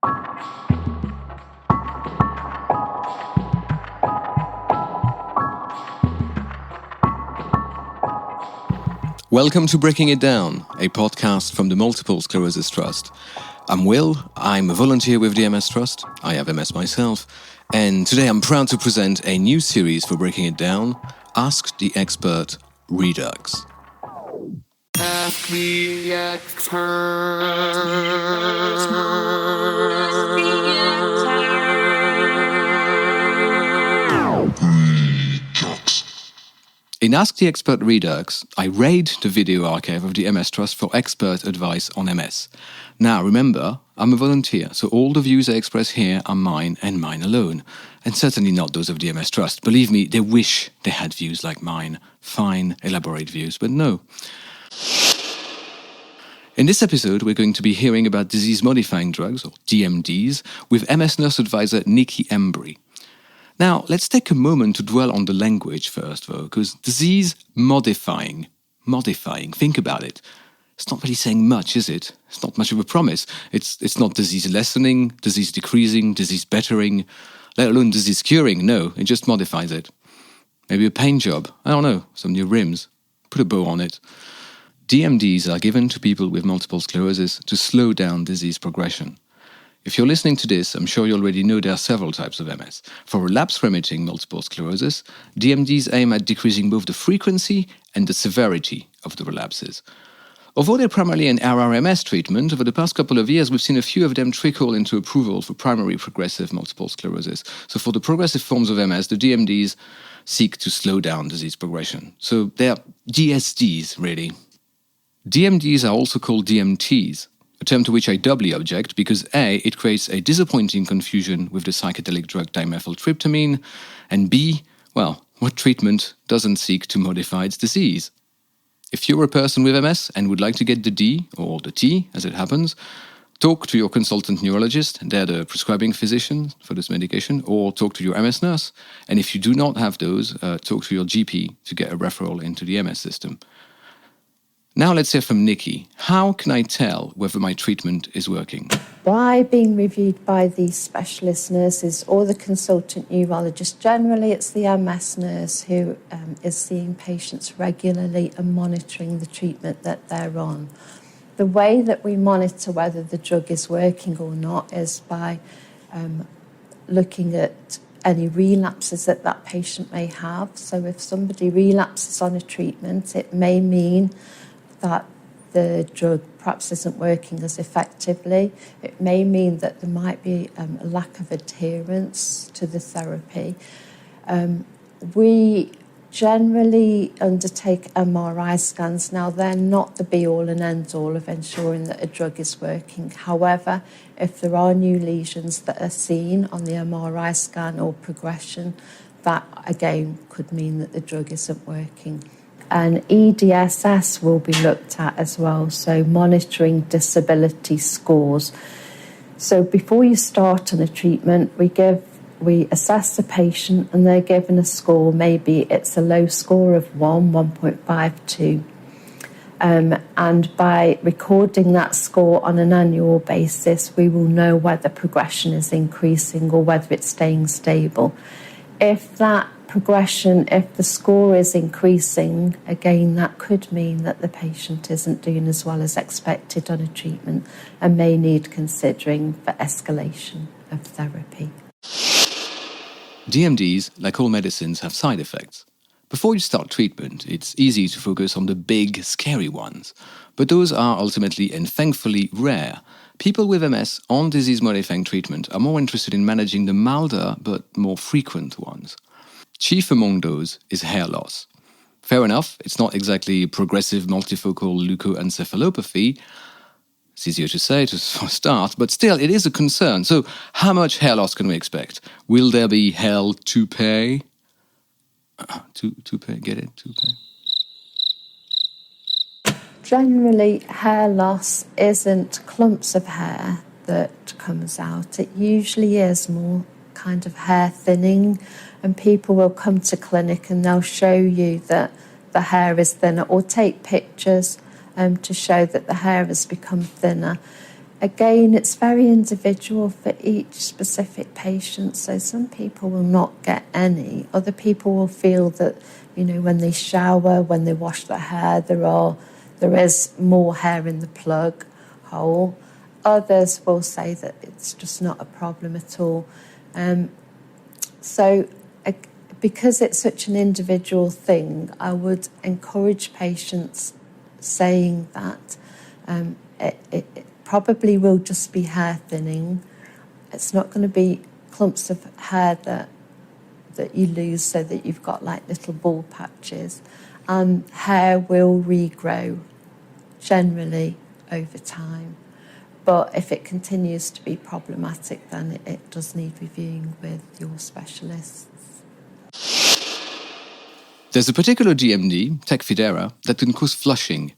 Welcome to Breaking It Down, a podcast from the Multiple Sclerosis Trust. I'm Will, I'm a volunteer with the MS Trust, I have MS myself, and today I'm proud to present a new series for Breaking It Down, Ask the Expert Redux. Ask the Expert. In Ask the Expert Redux, I raid the video archive of the MS Trust for expert advice on MS. Now, remember, I'm a volunteer, so all the views I express here are mine and mine alone. And certainly not those of the MS Trust. Believe me, they wish they had views like mine. Fine, elaborate views, but no. In this episode, we're going to be hearing about disease-modifying drugs, or DMDs, with MS nurse advisor Nikki Embrey. Now, let's take a moment to dwell on the language first, though, because disease-modifying, think about it. It's not really saying much, is it? It's not much of a promise. It's not disease lessening, disease decreasing, disease bettering, let alone disease curing. No, it just modifies it. Maybe a paint job. I don't know, some new rims. Put a bow on it. DMDs are given to people with multiple sclerosis to slow down disease progression. If you're listening to this, I'm sure you already know there are several types of MS. For relapse-remitting multiple sclerosis, DMDs aim at decreasing both the frequency and the severity of the relapses. Although they're primarily an RRMS treatment, over the past couple of years we've seen a few of them trickle into approval for primary progressive multiple sclerosis. So for the progressive forms of MS, the DMDs seek to slow down disease progression. So they're DSDs, really. DMDs are also called DMTs. A term to which I doubly object because A, it creates a disappointing confusion with the psychedelic drug dimethyltryptamine, and B, well, what treatment doesn't seek to modify its disease? If you're a person with MS and would like to get the D, or the T, as it happens, talk to your consultant neurologist, they're the prescribing physician for this medication, or talk to your MS nurse. And if you do not have those, talk to your GP to get a referral into the MS system. Now let's hear from Nikki. How can I tell whether my treatment is working? By being reviewed by the specialist nurses or the consultant neurologist, generally it's the MS nurse who is seeing patients regularly and monitoring the treatment that they're on. The way that we monitor whether the drug is working or not is by looking at any relapses that that patient may have. So if somebody relapses on a treatment, it may mean that the drug perhaps isn't working as effectively. It may mean that there might be a lack of adherence to the therapy. We generally undertake MRI scans. Now, they're not the be-all and end-all of ensuring that a drug is working. However, if there are new lesions that are seen on the MRI scan or progression, that again could mean that the drug isn't working. And EDSS will be looked at as well, so monitoring disability scores. So before you start on a treatment, we assess the patient and they're given a score. Maybe it's a low score of 1.52. And by recording that score on an annual basis, we will know whether progression is increasing or whether it's staying stable. If the score is increasing, again, that could mean that the patient isn't doing as well as expected on a treatment and may need considering for escalation of therapy. DMDs, like all medicines, have side effects. Before you start treatment, it's easy to focus on the big, scary ones. But those are ultimately and thankfully rare. People with MS on disease-modifying treatment are more interested in managing the milder but more frequent ones. Chief among those is hair loss. Fair enough, it's not exactly progressive multifocal leukoencephalopathy. It's easier to say to start, but still, it is a concern. So, how much hair loss can we expect? Will there be hair toupee? Toupee, get it? Toupee? Generally, hair loss isn't clumps of hair that comes out. It usually is more kind of hair thinning, and people will come to clinic and they'll show you that the hair is thinner or take pictures to show that the hair has become thinner. Again, it's very individual for each specific patient. So some people will not get any. Other people will feel that, when they shower, when they wash their hair, there is more hair in the plug hole. Others will say that it's just not a problem at all. Because it's such an individual thing, I would encourage patients saying that it probably will just be hair thinning. It's not going to be clumps of hair that you lose so that you've got like little bald patches. And hair will regrow generally over time. But if it continues to be problematic, then it does need reviewing with your specialists. There's a particular DMD, Tecfidera, that can cause flushing.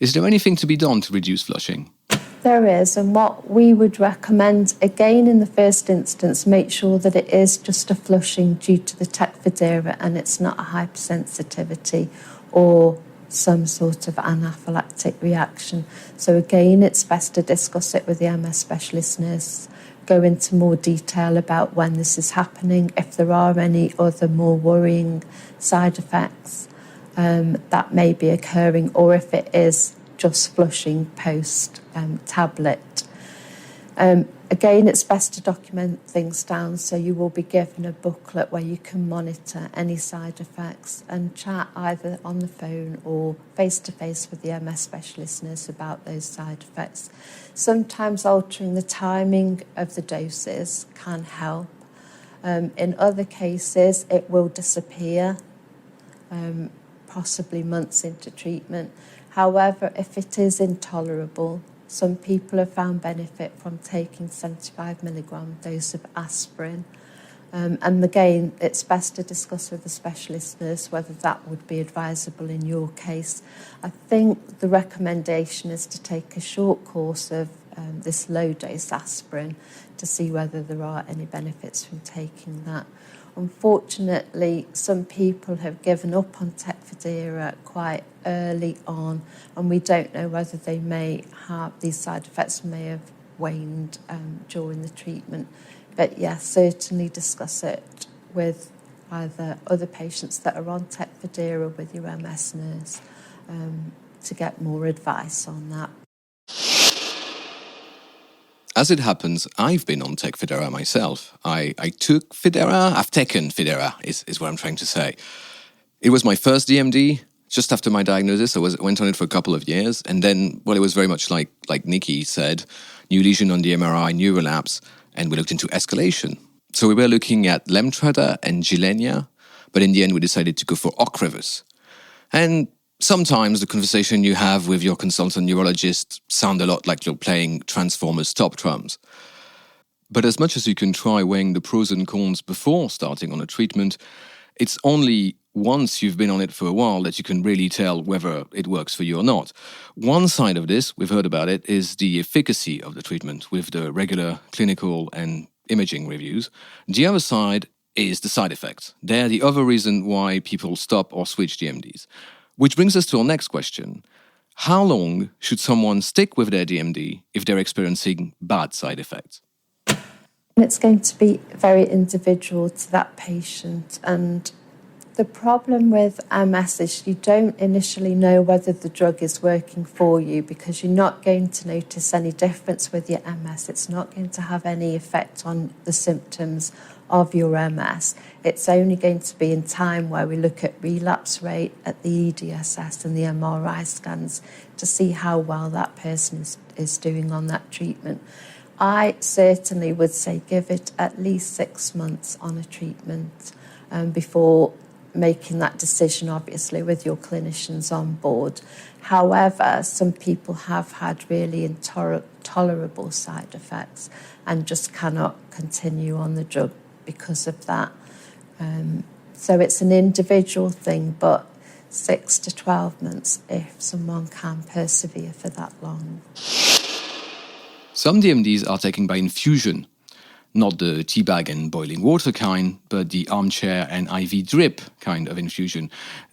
Is there anything to be done to reduce flushing? There is, and what we would recommend, again in the first instance, make sure that it is just a flushing due to the Tecfidera and it's not a hypersensitivity or some sort of anaphylactic reaction. So again, it's best to discuss it with the MS specialist nurse, go into more detail about when this is happening, if there are any other more worrying side effects that may be occurring, or if it is just flushing post tablet. Again, it's best to document things down, so you will be given a booklet where you can monitor any side effects and chat either on the phone or face-to-face with the MS specialist nurse about those side effects. Sometimes altering the timing of the doses can help. In other cases, it will disappear, possibly months into treatment. However, if it is intolerable, some people have found benefit from taking 75 milligram dose of aspirin. And again, it's best to discuss with the specialist nurse whether that would be advisable in your case. I think the recommendation is to take a short course of this low-dose aspirin to see whether there are any benefits from taking that. Unfortunately, some people have given up on Tecfidera quite early on, and we don't know whether they may have these side effects may have waned during the treatment. But yes, certainly discuss it with either other patients that are on Tecfidera with your MS nurse to get more advice on that. As it happens, I've been on Tecfidera myself. I took Fidera, I've taken Fidera, is what I'm trying to say. It was my first DMD. Just after my diagnosis, I went on it for a couple of years. And then, it was very much like Nikki said, new lesion on the MRI, new relapse, and we looked into escalation. So we were looking at Lemtrada and Gilenya, but in the end we decided to go for Ocrevus. And sometimes the conversation you have with your consultant neurologist sound a lot like you're playing Transformers top drums. But as much as you can try weighing the pros and cons before starting on a treatment, it's only once you've been on it for a while that you can really tell whether it works for you or not. One side of this, we've heard about it, is the efficacy of the treatment with the regular clinical and imaging reviews. The other side is the side effects. They're the other reason why people stop or switch DMDs. Which brings us to our next question. How long should someone stick with their DMD if they're experiencing bad side effects? It's going to be very individual to that patient, and the problem with MS is you don't initially know whether the drug is working for you because you're not going to notice any difference with your MS. It's not going to have any effect on the symptoms of your MS. It's only going to be in time where we look at relapse rate at the EDSS and the MRI scans to see how well that person is doing on that treatment. I certainly would say give it at least 6 months on a treatment before making that decision, obviously, with your clinicians on board. However, some people have had really intolerable side effects and just cannot continue on the drug because of that. So it's an individual thing, but 6 to 12 months if someone can persevere for that long. Some DMDs are taken by infusion. not the teabag and boiling water kind, but the armchair and IV drip kind of infusion.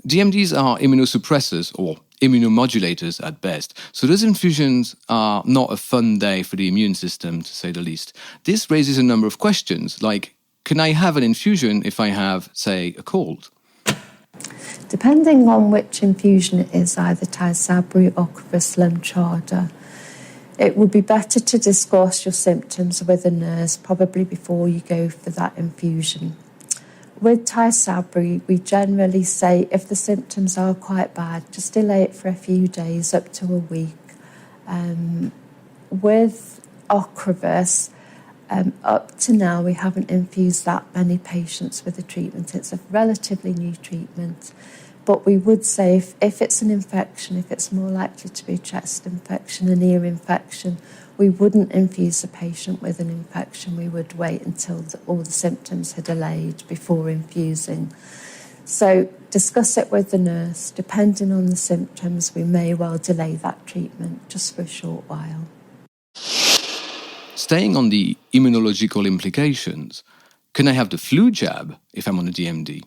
DMDs are immunosuppressors or immunomodulators at best. So those infusions are not a fun day for the immune system, to say the least. This raises a number of questions, like, can I have an infusion if I have, say, a cold? Depending on which infusion it is, either Tysabri, Ocrevus, Lemtrada, it would be better to discuss your symptoms with a nurse probably before you go for that infusion. With Tysabri, we generally say if the symptoms are quite bad, just delay it for a few days, up to a week. With Ocrevus, up to now, we haven't infused that many patients with the treatment. It's a relatively new treatment. But we would say if it's an infection, if it's more likely to be a chest infection, an ear infection, we wouldn't infuse the patient with an infection. We would wait until all the symptoms had allayed before infusing. So discuss it with the nurse. Depending on the symptoms, we may well delay that treatment just for a short while. Staying on the immunological implications, can I have the flu jab if I'm on a DMD?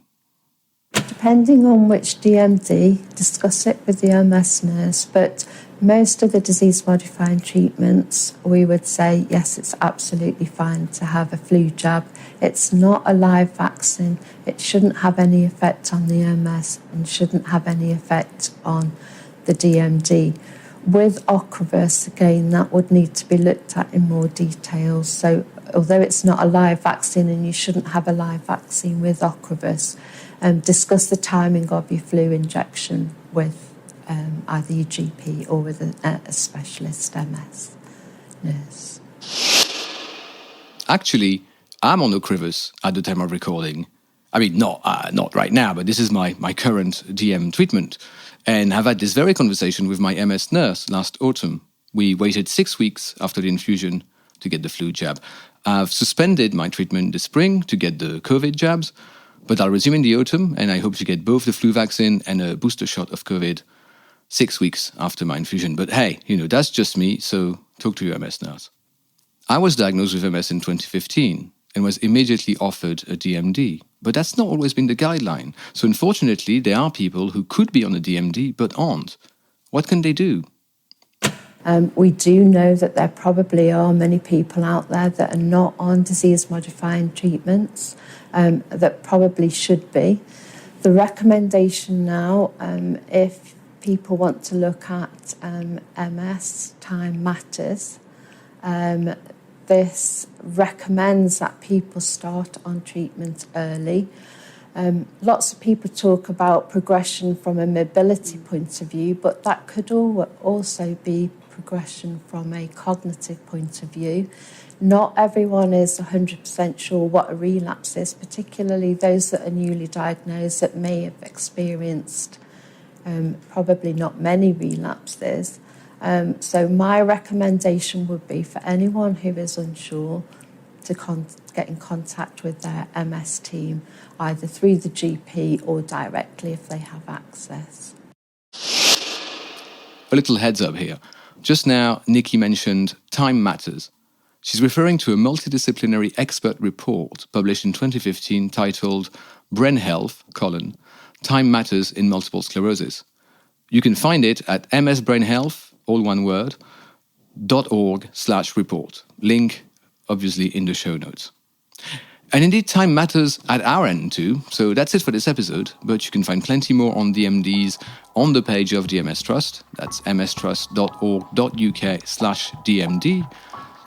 Depending on which DMD, discuss it with the MS nurse, but most of the disease-modifying treatments, we would say, yes, it's absolutely fine to have a flu jab. It's not a live vaccine. It shouldn't have any effect on the MS and shouldn't have any effect on the DMD. With Ocrevus, again, that would need to be looked at in more detail. So although it's not a live vaccine and you shouldn't have a live vaccine with Ocrevus, discuss the timing of your flu injection with either your GP or with a specialist MS nurse. Actually, I'm on Ocrevus at the time of recording. I mean, not right now, but this is my current DM treatment. And I've had this very conversation with my MS nurse last autumn. We waited 6 weeks after the infusion to get the flu jab. I've suspended my treatment this spring to get the COVID jabs, but I'll resume in the autumn, and I hope to get both the flu vaccine and a booster shot of COVID 6 weeks after my infusion. But hey, that's just me, so talk to your MS nurse. I was diagnosed with MS in 2015 and was immediately offered a DMD. But that's not always been the guideline. So unfortunately, there are people who could be on a DMD but aren't. What can they do? We do know that there probably are many people out there that are not on disease-modifying treatments that probably should be. The recommendation now, if people want to look at MS, time matters. This recommends that people start on treatment early. Lots of people talk about progression from a mobility point of view, but that could also be progression from a cognitive point of view. Not everyone is 100% sure what a relapse is, particularly those that are newly diagnosed that may have experienced probably not many relapses. So my recommendation would be for anyone who is unsure to get in contact with their MS team, either through the GP or directly if they have access. A little heads up here. Just now, Nikki mentioned time matters. She's referring to a multidisciplinary expert report published in 2015 titled Brain Health, Time Matters in Multiple Sclerosis. You can find it at msbrainhealth, all one word, .org/report. Link, obviously, in the show notes. And indeed, time matters at our end too. So that's it for this episode, but you can find plenty more on DMDs on the page of the MS Trust. That's mstrust.org.uk/DMD.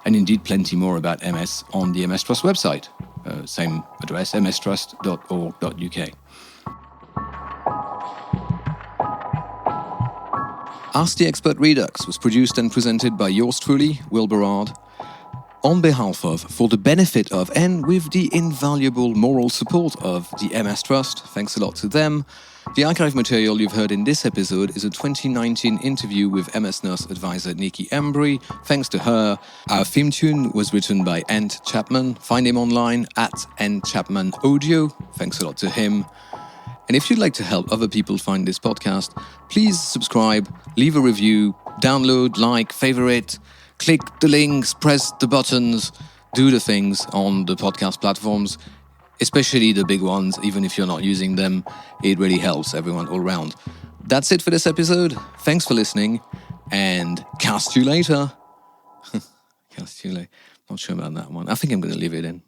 And indeed, plenty more about MS on the MS Trust website. Same address, mstrust.org.uk. Ask the Expert Redux was produced and presented by yours truly, Will Berard. On behalf of, for the benefit of, and with the invaluable moral support of the MS Trust, thanks a lot to them. The archive material you've heard in this episode is a 2019 interview with MS Nurse Advisor Nikki Embrey. Thanks to her. Our theme tune was written by Ant Chapman. Find him online at @NChapmanAudio. Thanks a lot to him. And if you'd like to help other people find this podcast, please subscribe, leave a review, download, like, favorite, click the links, press the buttons, do the things on the podcast platforms, especially the big ones. Even if you're not using them, it really helps everyone all around. That's it for this episode. Thanks for listening, and cast you later. Cast you later. Not sure about that one. I think I'm going to leave it in.